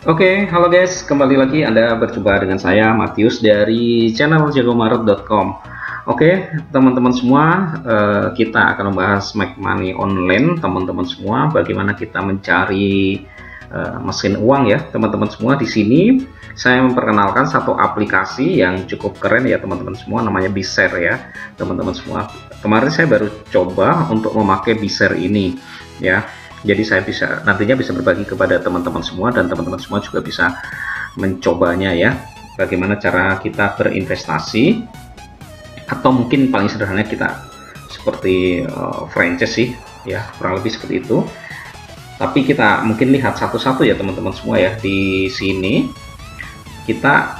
Oke, halo guys, kembali lagi Anda berjumpa dengan saya Matius dari channel jagomaret.com. Oke, teman-teman semua, kita akan membahas make money online, teman-teman semua, bagaimana kita mencari mesin uang ya, teman-teman semua. Di sini saya memperkenalkan satu aplikasi yang cukup keren ya, teman-teman semua, namanya Bizshare ya, teman-teman semua. Kemarin saya baru coba untuk memakai Bizshare ini ya. Jadi saya nantinya bisa berbagi kepada teman-teman semua, dan teman-teman semua juga bisa mencobanya ya, bagaimana cara kita berinvestasi, atau mungkin paling sederhana kita seperti franchise sih ya, kurang lebih seperti itu. Tapi kita mungkin lihat satu-satu ya teman-teman semua ya. Di sini kita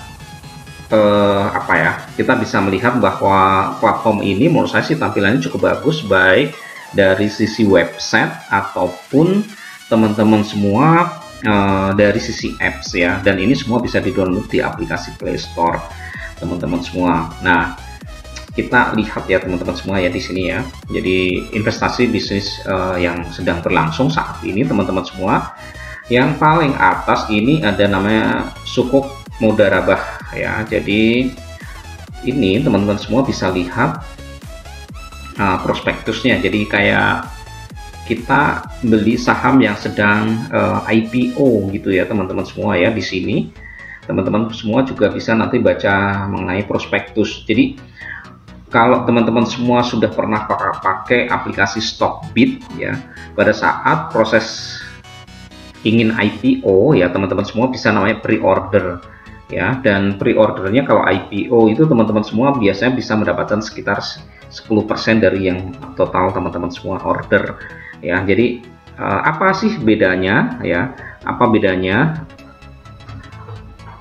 kita bisa melihat bahwa platform ini menurut saya sih tampilannya cukup bagus, baik dari sisi website ataupun teman-teman semua dari sisi apps ya, dan ini semua bisa di-download di aplikasi Play Store teman-teman semua. Nah, kita lihat ya teman-teman semua ya di sini ya. Jadi investasi bisnis yang sedang berlangsung saat ini teman-teman semua. Yang paling atas ini ada namanya Sukuk Mudharabah ya. Jadi ini teman-teman semua bisa lihat prospektusnya. Jadi kayak kita beli saham yang sedang IPO gitu ya teman-teman semua ya. Di sini teman-teman semua juga bisa nanti baca mengenai prospektus. Jadi kalau teman-teman semua sudah pernah pakai aplikasi Stockbit ya, pada saat proses ingin IPO ya teman-teman semua bisa namanya pre-order ya. Dan pre-ordernya kalau IPO itu teman-teman semua biasanya bisa mendapatkan sekitar 10% dari yang total teman-teman semua order ya. Jadi apa sih bedanya ya, apa bedanya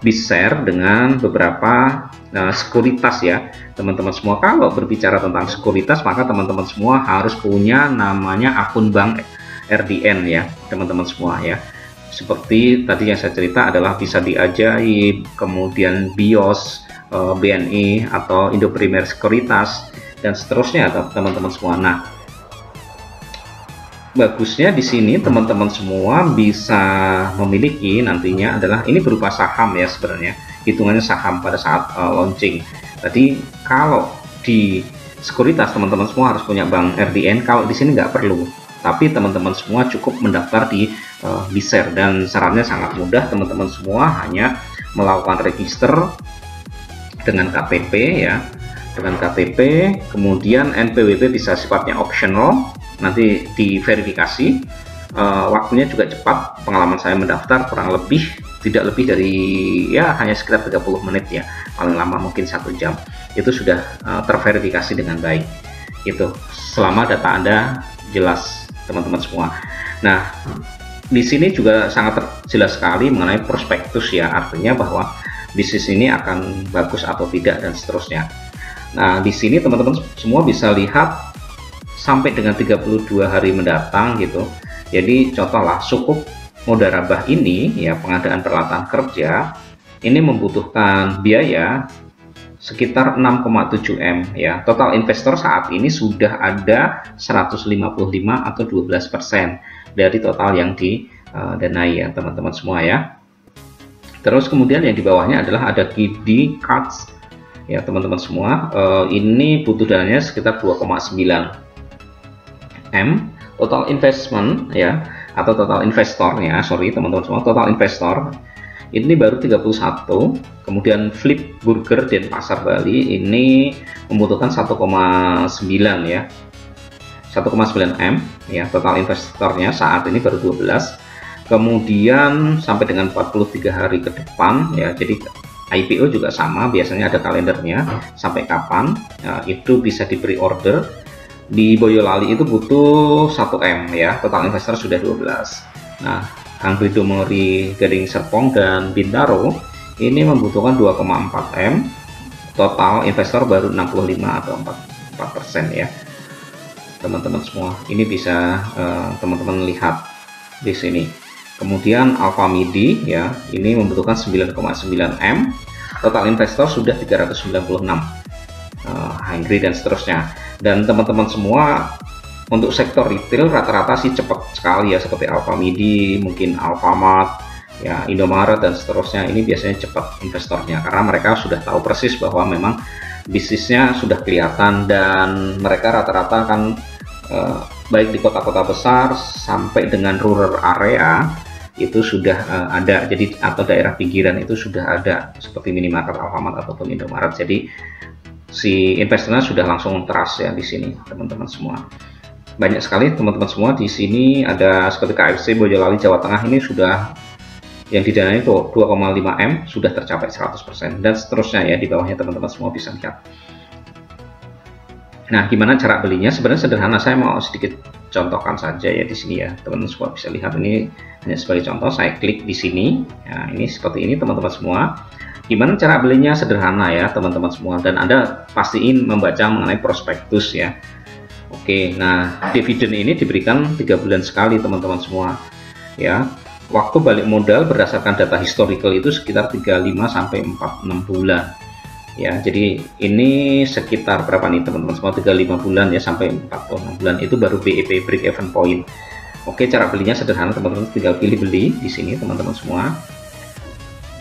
Bizshare dengan beberapa sekuritas ya teman-teman semua. Kalau berbicara tentang sekuritas, maka teman-teman semua harus punya namanya akun bank RDN ya teman-teman semua ya. Seperti tadi yang saya cerita adalah bisa di Ajaib, kemudian BIOS, BNI atau Indo Premier Sekuritas dan seterusnya teman-teman semua. Nah, bagusnya di sini teman-teman semua bisa memiliki nantinya adalah ini berupa saham ya, sebenarnya hitungannya saham pada saat launching. Tadi kalau di sekuritas teman-teman semua harus punya bank RDN, kalau di sini nggak perlu, tapi teman-teman semua cukup mendaftar di Bizshare dan syaratnya sangat mudah teman-teman semua, hanya melakukan register dengan KTP ya, dengan KTP, kemudian NPWP bisa sifatnya optional, nanti diverifikasi. Waktunya juga cepat, pengalaman saya mendaftar kurang lebih tidak lebih dari ya hanya sekitar 30 menit ya, paling lama mungkin 1 jam itu sudah terverifikasi dengan baik itu, selama data Anda jelas teman-teman semua. Nah, di sini juga sangat jelas sekali mengenai prospektus ya, artinya bahwa bisnis ini akan bagus atau tidak dan seterusnya. Nah, di sini teman-teman semua bisa lihat sampai dengan 32 hari mendatang gitu. Jadi contohlah Sukuk Mudharabah ini ya, pengadaan peralatan kerja ini membutuhkan biaya sekitar 6,7 M ya. Total investor saat ini sudah ada 155 atau 12% dari total yang didanai ya teman-teman semua ya. Terus kemudian yang di bawahnya adalah ada Kiddy Cards ya teman-teman semua. Ini butuh dananya sekitar 2,9 M. Total investment ya, atau total investornya, sorry teman-teman semua, total investor ini baru 31. Kemudian Flip Burger Denpasar Bali ini membutuhkan 1,9 ya, 1,9 M ya, total investornya saat ini baru 12. Kemudian sampai dengan 43 hari ke depan ya, jadi IPO juga sama, biasanya ada kalendernya sampai kapan ya, itu bisa diberi order. Di Boyolali itu butuh 1 M ya, total investor sudah 12. Nah, Hangri Domori, Gading Serpong dan Bintaro ini membutuhkan 2,4 M, total investor baru 65 atau 4% ya teman-teman semua. Ini bisa teman-teman lihat di sini. Kemudian Alfamidi ya, ini membutuhkan 9,9 M, total investor sudah 396, Hangri dan seterusnya. Dan teman-teman semua untuk sektor retail rata-rata sih cepat sekali ya, seperti Alfamidi, mungkin Alfamart, ya Indomaret dan seterusnya, ini biasanya cepat investornya karena mereka sudah tahu persis bahwa memang bisnisnya sudah kelihatan, dan mereka rata-rata kan baik di kota-kota besar sampai dengan rural area itu sudah ada, jadi atau daerah pinggiran itu sudah ada seperti minimarket, Alfamart ataupun Indomaret. Jadi si investornya sudah langsung trust ya di sini teman-teman semua. Banyak sekali teman-teman semua di sini, ada seperti KFC Boyolali Jawa Tengah ini sudah yang didanai itu 2,5 M sudah tercapai 100%, dan seterusnya ya, di bawahnya teman-teman semua bisa lihat. Nah, gimana cara belinya? Sebenarnya sederhana, saya mau sedikit contohkan saja ya di sini ya, teman-teman semua bisa lihat. Ini hanya sebagai contoh, saya klik di sini. Nah, ini seperti ini teman-teman semua. Gimana cara belinya? Sederhana ya teman-teman semua, dan Anda pastiin membaca mengenai prospektus ya. Oke, nah dividen ini diberikan 3 bulan sekali teman-teman semua ya. Waktu balik modal berdasarkan data historical itu sekitar 35 sampai 46 bulan. Ya, jadi ini sekitar berapa nih teman-teman semua, 35 bulan ya sampai 46 bulan itu baru BEP, break even point. Oke, cara belinya sederhana teman-teman, tinggal pilih beli di sini teman-teman semua.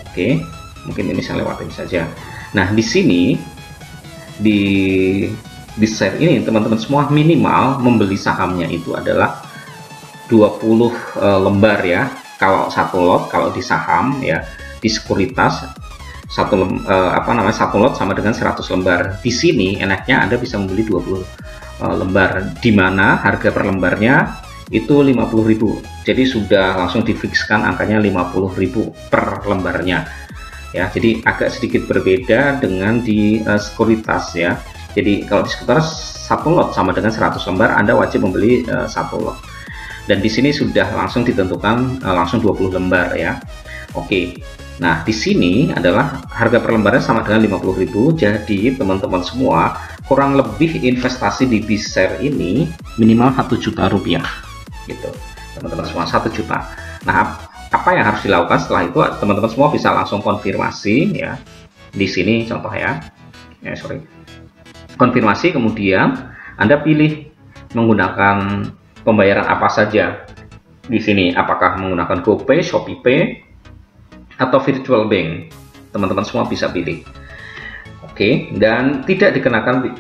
Oke, mungkin ini saya lewatin saja. Nah, di sini di share ini teman-teman semua minimal membeli sahamnya itu adalah 20 lembar ya. Kalau satu lot, kalau di saham ya, di sekuritas satu lot sama dengan 100 lembar. Di sini enaknya Anda bisa membeli 20 lembar, di mana harga per lembarnya itu 50.000. Jadi sudah langsung difikskan angkanya 50.000 per lembarnya. Ya, jadi agak sedikit berbeda dengan di sekuritas ya. Jadi kalau di sekuritas satu lot sama dengan 100 lembar, Anda wajib membeli satu lot. Dan di sini sudah langsung ditentukan langsung 20 lembar ya. Oke. Nah, di sini adalah harga per lembarnya sama dengan 50.000. Jadi, teman-teman semua, kurang lebih investasi di B-share ini minimal 1 juta rupiah. Gitu. Teman-teman semua, 1 juta. Nah, apa yang harus dilakukan setelah itu? Teman-teman semua bisa langsung konfirmasi ya. Di sini contoh ya. Konfirmasi, kemudian Anda pilih menggunakan pembayaran apa saja. Di sini apakah menggunakan GoPay, ShopeePay, atau virtual bank, teman-teman semua bisa pilih. Oke, dan tidak dikenakan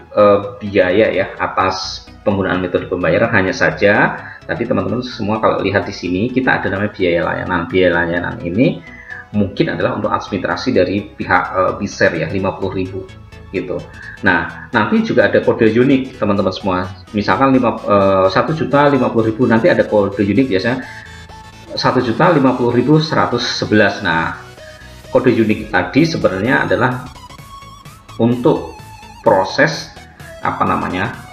biaya ya atas penggunaan metode pembayaran, hanya saja tadi teman-teman semua kalau lihat di sini kita ada namanya biaya layanan. Biaya layanan ini mungkin adalah untuk administrasi dari pihak B-share ya, 50.000 gitu. Nah, nanti juga ada kode unik teman-teman semua. Misalkan 1.050.000 nanti ada kode unik biasanya 1.050.111. Nah, kode unik tadi sebenarnya adalah untuk proses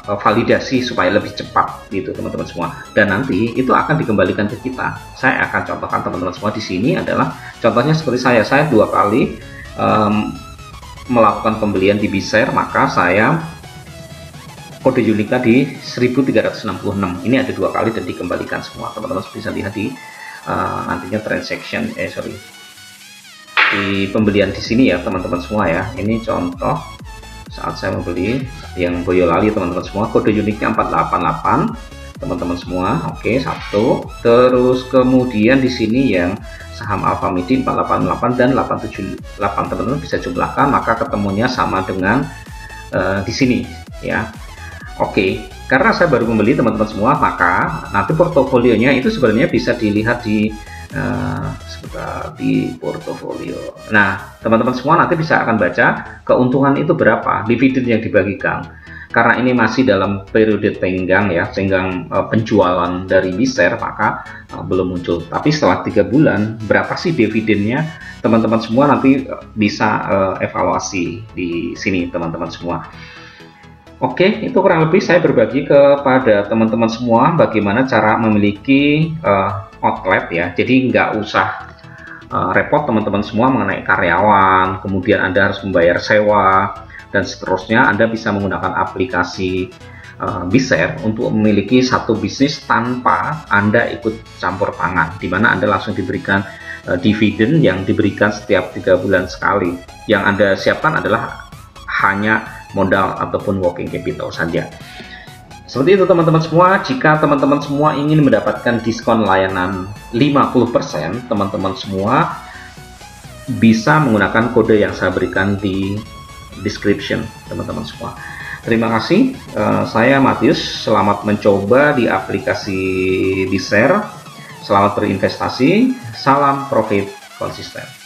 validasi supaya lebih cepat gitu teman-teman semua, dan nanti itu akan dikembalikan ke kita. Saya akan contohkan teman-teman semua di sini adalah contohnya seperti saya 2 kali melakukan pembelian di B-share, maka saya kode uniknya di 1366. Ini ada 2 kali dan dikembalikan semua. Teman-teman bisa lihat di nantinya transaction di pembelian di sini ya teman-teman semua ya. Ini contoh saat saya membeli yang Boyolali teman-teman semua, kode uniknya 488 teman-teman semua. Oke, 1. Terus kemudian di sini yang saham Alfamidi 488 dan 878, teman-teman bisa jumlahkan maka ketemunya sama dengan di sini ya. Oke, karena saya baru membeli teman-teman semua, maka nanti portofolionya itu sebenarnya bisa dilihat di portofolio. Nah, teman-teman semua nanti bisa akan baca keuntungan itu berapa, dividen yang dibagikan. Karena ini masih dalam periode tenggang ya, tenggang penjualan dari B-share, maka belum muncul. Tapi setelah 3 bulan, berapa sih dividennya? Teman-teman semua nanti bisa evaluasi di sini teman-teman semua. Oke, itu kurang lebih saya berbagi kepada teman-teman semua bagaimana cara memiliki outlet ya. Jadi nggak usah repot teman-teman semua mengenai karyawan, kemudian Anda harus membayar sewa, dan seterusnya. Anda bisa menggunakan aplikasi B-share untuk memiliki satu bisnis tanpa Anda ikut campur tangan, di mana Anda langsung diberikan dividen yang diberikan setiap 3 bulan sekali. Yang Anda siapkan adalah hanya modal ataupun working capital saja. Seperti itu teman-teman semua. Jika teman-teman semua ingin mendapatkan diskon layanan 50%, teman-teman semua bisa menggunakan kode yang saya berikan di description, teman-teman semua. Terima kasih. Saya Matius. Selamat mencoba di aplikasi Bizshare. Selamat berinvestasi. Salam profit konsisten.